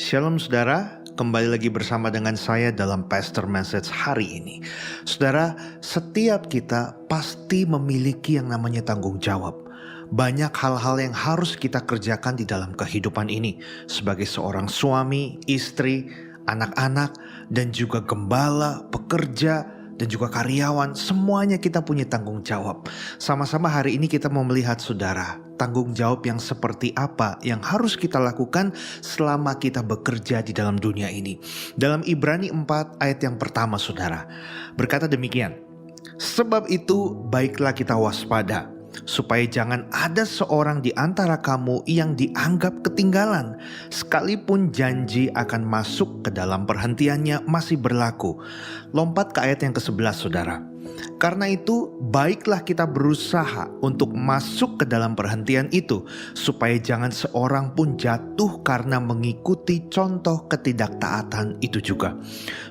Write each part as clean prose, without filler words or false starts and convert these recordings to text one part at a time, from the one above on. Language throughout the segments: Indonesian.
Shalom saudara, kembali lagi bersama dengan saya dalam Pastor Message hari ini. Saudara, setiap kita pasti memiliki yang namanya tanggung jawab. Banyak hal-hal yang harus kita kerjakan di dalam kehidupan ini. Sebagai seorang suami, istri, anak-anak, dan juga gembala, pekerja, dan juga karyawan, semuanya kita punya tanggung jawab. Sama-sama hari ini kita mau melihat saudara, tanggung jawab yang seperti apa yang harus kita lakukan selama kita bekerja di dalam dunia ini. Dalam Ibrani 4 ayat yang pertama saudara, berkata demikian, "Sebab itu baiklah kita waspada, supaya jangan ada seorang di antara kamu yang dianggap ketinggalan, sekalipun janji akan masuk ke dalam perhentiannya masih berlaku." Lompat ke ayat yang ke-11 saudara. "Karena itu baiklah kita berusaha untuk masuk ke dalam perhentian itu, supaya jangan seorang pun jatuh karena mengikuti contoh ketidaktaatan itu juga."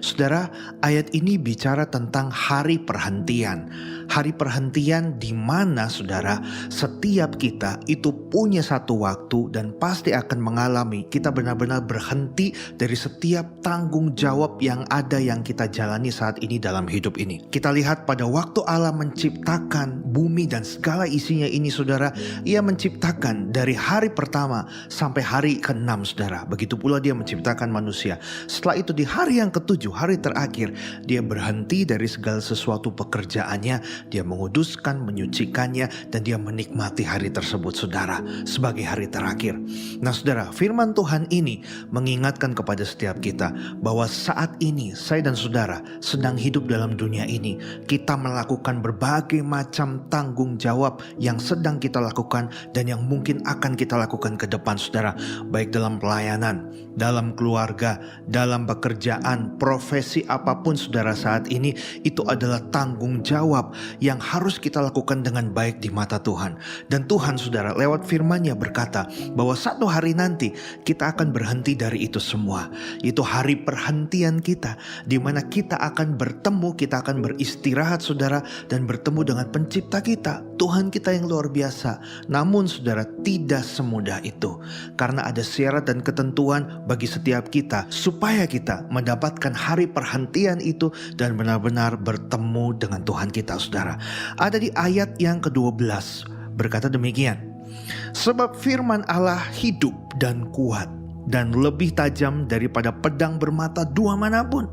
Saudara, ayat ini bicara tentang hari perhentian. Hari perhentian di mana saudara, setiap kita itu punya satu waktu dan pasti akan mengalami kita benar-benar berhenti dari setiap tanggung jawab yang ada yang kita jalani saat ini dalam hidup ini. Kita lihat pada waktu Allah menciptakan bumi dan segala isinya ini saudara, Ia menciptakan dari hari pertama sampai hari ke-6 saudara. Begitu pula Dia menciptakan manusia. Setelah itu di hari yang ke-7, hari terakhir, Dia berhenti dari segala sesuatu pekerjaannya. Dia menguduskan, menyucikannya, dan Dia menikmati hari tersebut saudara sebagai hari terakhir. Nah saudara, firman Tuhan ini mengingatkan kepada setiap kita bahwa saat ini saya dan saudara sedang hidup dalam dunia ini. Kita melakukan berbagai macam tanggung jawab yang sedang kita lakukan dan yang mungkin akan kita lakukan ke depan saudara. Baik dalam pelayanan, dalam keluarga, dalam pekerjaan, profesi apapun saudara saat ini, itu adalah tanggung jawab yang harus kita lakukan dengan baik di mata Tuhan. Dan Tuhan saudara lewat firman-Nya berkata bahwa satu hari nanti kita akan berhenti dari itu semua. Itu hari perhentian kita, di mana kita akan bertemu, kita akan beristirahat saudara, dan bertemu dengan pencipta kita, Tuhan kita yang luar biasa. Namun saudara, tidak semudah itu, karena ada syarat dan ketentuan bagi setiap kita supaya kita mendapatkan hari perhentian itu dan benar-benar bertemu dengan Tuhan kita saudara. Ada di ayat yang ke-12 berkata demikian, "Sebab firman Allah hidup dan kuat dan lebih tajam daripada pedang bermata dua manapun.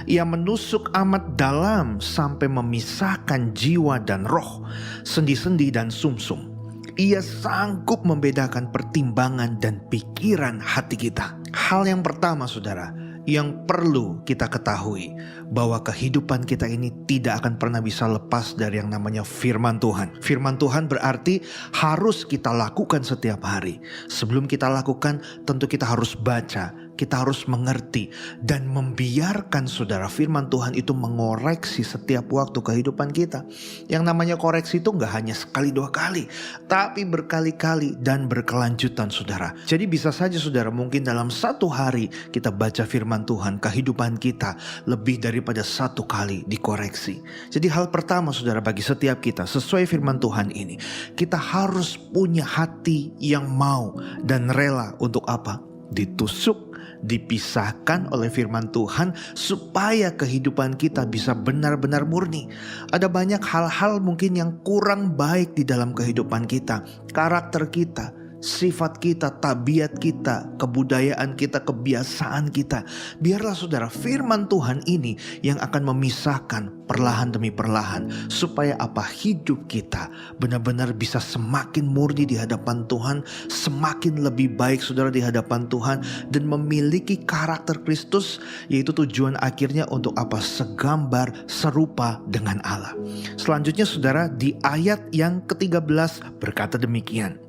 Ia menusuk amat dalam sampai memisahkan jiwa dan roh, sendi-sendi dan sumsum. Ia sanggup membedakan pertimbangan dan pikiran hati kita." Hal yang pertama saudara, yang perlu kita ketahui, bahwa kehidupan kita ini tidak akan pernah bisa lepas dari yang namanya firman Tuhan. Firman Tuhan berarti harus kita lakukan setiap hari. Sebelum kita lakukan, tentu kita harus baca, kita harus mengerti, dan membiarkan saudara firman Tuhan itu mengoreksi setiap waktu kehidupan kita. Yang namanya koreksi itu gak hanya sekali dua kali, tapi berkali-kali dan berkelanjutan saudara. Jadi bisa saja saudara mungkin dalam satu hari kita baca firman Tuhan, kehidupan kita lebih daripada satu kali dikoreksi. Jadi hal pertama saudara bagi setiap kita sesuai firman Tuhan ini, kita harus punya hati yang mau dan rela untuk apa? Ditusuk, dipisahkan oleh firman Tuhan supaya kehidupan kita bisa benar-benar murni. Ada banyak hal-hal mungkin yang kurang baik di dalam kehidupan kita, karakter kita, sifat kita, tabiat kita, kebudayaan kita, kebiasaan kita. Biarlah saudara firman Tuhan ini yang akan memisahkan perlahan demi perlahan, supaya apa? Hidup kita benar-benar bisa semakin murni di hadapan Tuhan, semakin lebih baik saudara di hadapan Tuhan, dan memiliki karakter Kristus, yaitu tujuan akhirnya untuk apa? Segambar serupa dengan Allah. Selanjutnya saudara di ayat yang ke-13 berkata demikian,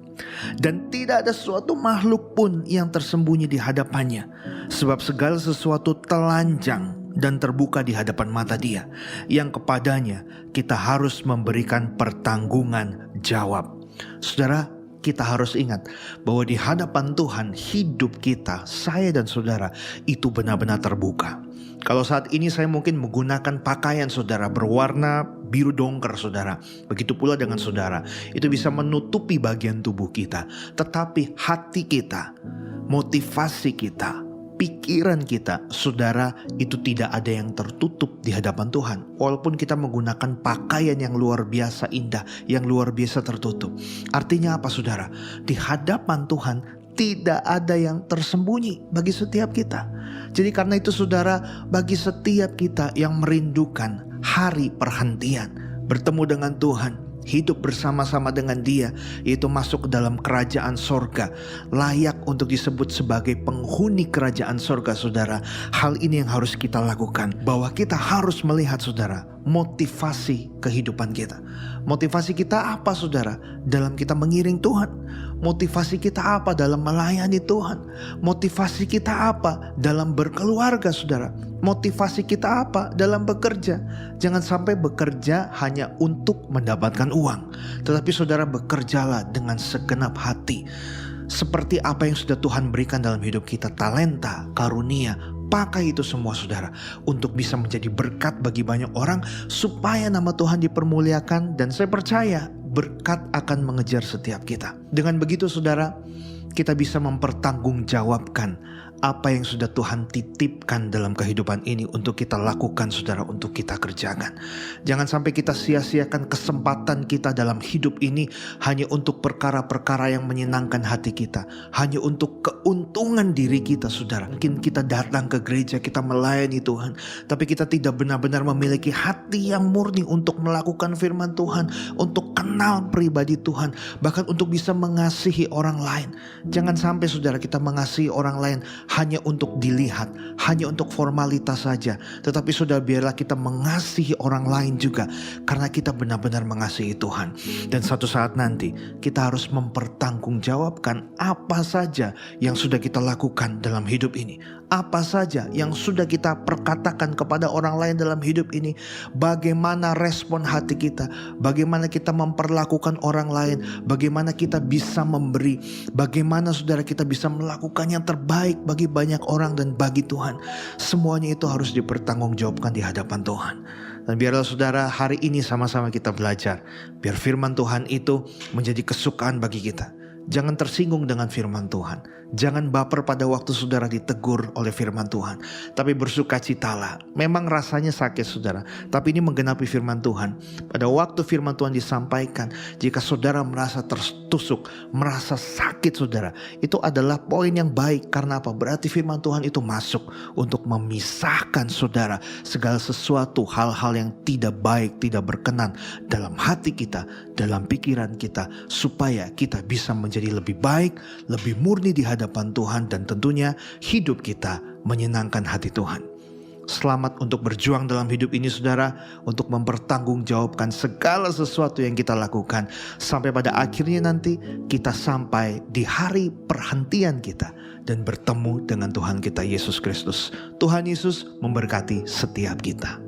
"Dan tidak ada suatu makhluk pun yang tersembunyi di hadapannya, sebab segala sesuatu telanjang dan terbuka di hadapan mata Dia, yang kepadanya kita harus memberikan pertanggungan jawab." Saudara, kita harus ingat bahwa di hadapan Tuhan hidup kita, saya dan saudara, itu benar-benar terbuka. Kalau saat ini saya mungkin menggunakan pakaian saudara berwarna biru dongker saudara, begitu pula dengan saudara, itu bisa menutupi bagian tubuh kita. Tetapi hati kita, motivasi kita, pikiran kita, saudara, itu tidak ada yang tertutup di hadapan Tuhan. Walaupun kita menggunakan pakaian yang luar biasa indah, yang luar biasa tertutup. Artinya apa, saudara? Di hadapan Tuhan tidak ada yang tersembunyi bagi setiap kita. Jadi karena itu, saudara, bagi setiap kita yang merindukan hari perhentian, bertemu dengan Tuhan, hidup bersama-sama dengan Dia, yaitu masuk ke dalam kerajaan sorga, layak untuk disebut sebagai penghuni kerajaan sorga, saudara. Hal ini yang harus kita lakukan, bahwa kita harus melihat, saudara, motivasi kehidupan kita. Motivasi kita apa, saudara? Dalam kita mengiring Tuhan. Motivasi kita apa dalam melayani Tuhan? Motivasi kita apa dalam berkeluarga, saudara? Motivasi kita apa dalam bekerja? Jangan sampai bekerja hanya untuk mendapatkan uang, tetapi saudara, bekerjalah dengan segenap hati. Seperti apa yang sudah Tuhan berikan dalam hidup kita, talenta, karunia, pakai itu semua, saudara, untuk bisa menjadi berkat bagi banyak orang, supaya nama Tuhan dipermuliakan. Dan saya percaya berkat akan mengejar setiap kita. Dengan begitu, saudara, kita bisa mempertanggungjawabkan apa yang sudah Tuhan titipkan dalam kehidupan ini untuk kita lakukan, saudara, untuk kita kerjakan. Jangan sampai kita sia-siakan kesempatan kita dalam hidup ini hanya untuk perkara-perkara yang menyenangkan hati kita, hanya untuk keuntungan diri kita, saudara. Mungkin kita datang ke gereja, kita melayani Tuhan, tapi kita tidak benar-benar memiliki hati yang murni untuk melakukan firman Tuhan, untuk kenal pribadi Tuhan, bahkan untuk bisa mengasihi orang lain. Jangan sampai, saudara, kita mengasihi orang lain hanya untuk dilihat, hanya untuk formalitas saja. Tetapi saudara, biarlah kita mengasihi orang lain juga, karena kita benar-benar mengasihi Tuhan. Dan suatu saat nanti kita harus mempertanggungjawabkan apa saja yang sudah kita lakukan dalam hidup ini. Apa saja yang sudah kita perkatakan kepada orang lain dalam hidup ini. Bagaimana respon hati kita, bagaimana kita memperlakukan orang lain, bagaimana kita bisa memberi, bagaimana, saudara, kita bisa melakukan yang terbaik bagi banyak orang dan bagi Tuhan. Semuanya itu harus dipertanggungjawabkan di hadapan Tuhan. Dan biarlah, saudara, hari ini sama-sama kita belajar, biar firman Tuhan itu menjadi kesukaan bagi kita. Jangan tersinggung dengan firman Tuhan. Jangan baper pada waktu saudara ditegur oleh firman Tuhan, tapi bersukacitalah. Memang rasanya sakit, saudara, tapi ini menggenapi firman Tuhan. Pada waktu firman Tuhan disampaikan, jika saudara merasa tertusuk, merasa sakit, saudara, itu adalah poin yang baik. Karena apa? Berarti firman Tuhan itu masuk untuk memisahkan, saudara, segala sesuatu, hal-hal yang tidak baik, tidak berkenan dalam hati kita, dalam pikiran kita, supaya kita bisa menjadi lebih baik, lebih murni di hadapan Tuhan, dan tentunya hidup kita menyenangkan hati Tuhan. Selamat untuk berjuang dalam hidup ini, saudara, untuk mempertanggungjawabkan segala sesuatu yang kita lakukan, sampai pada akhirnya nanti kita sampai di hari perhentian kita dan bertemu dengan Tuhan kita Yesus Kristus. Tuhan Yesus memberkati setiap kita.